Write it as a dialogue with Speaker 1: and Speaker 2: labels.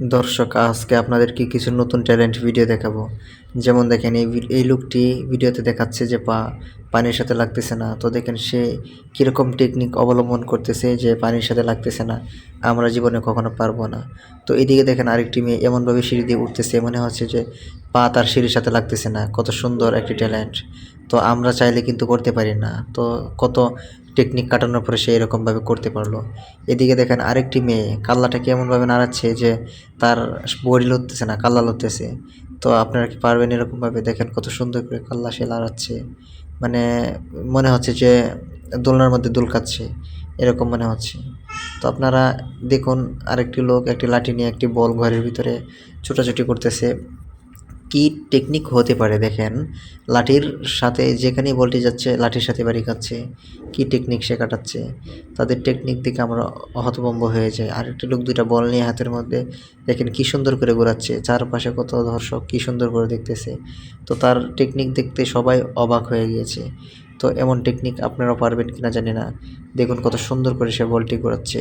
Speaker 1: দর্শক আজকে আপনাদেরকে কিছু নতুন ট্যালেন্ট ভিডিও দেখাবো। যেমন দেখেন এই লোকটি ভিডিওতে দেখাচ্ছে যে পানির সাথে লাগতেছে না। তো দেখেন সে কীরকম টেকনিক অবলম্বন করতেছে যে পানির সাথে লাগতেছে না। আমরা জীবনে কখনো পারবো না। তো এদিকে দেখেন আরেকটি মেয়ে এমনভাবে সিঁড়ি দিয়ে উঠতেছে, মনে হচ্ছে যে পা তার সিঁড়ির সাথে লাগতেছে না। কত সুন্দর একটি ট্যালেন্ট! তো আমরা চাইলে কিন্তু করতে পারি না। তো কত টেকনিক কাটানোর পরে সে এরকমভাবে করতে পারলো। এদিকে দেখেন আরেকটি মেয়ে কাল্লাটাকে এমনভাবে নাড়াচ্ছে যে তার বডি লড়তেছে না, কাল্লা লড়তেছে। তো আপনারা কি পারবেন এরকমভাবে? দেখেন কত সুন্দর করে কাল্লা সে নাড়াচ্ছে। মানে মনে হচ্ছে যে দোলনার মধ্যে দোল খাচ্ছে, এরকম মনে হচ্ছে। তো আপনারা দেখুন, আরেকটি লোক একটি লাঠি নিয়ে একটি বল ঘরের ভিতরে ছোটাছুটি করতেছে। কি টেকনিক হতে পারে দেখেন, লাঠির সাথে যেখানেই বলটি যাচ্ছে লাঠির সাথে বাড়ি খাচ্ছে। কি টেকনিক সে কাটাচ্ছে! তাদের টেকনিক দেখে আমরা হতভম্ব হয়ে যাই। আরেকটি লোক ২টা বল নিয়ে হাতের মধ্যে দেখেন কি সুন্দর করে ঘোরাচ্ছে। চারপাশে কত দর্শক কি সুন্দর করে দেখতেছে। তো তার টেকনিক দেখতে সবাই অবাক হয়ে গিয়েছে। তো এমন টেকনিক আপনারাও পারবেন কিনা জানি না। দেখুন কত সুন্দর করে সে বলটি ঘোরাচ্ছে।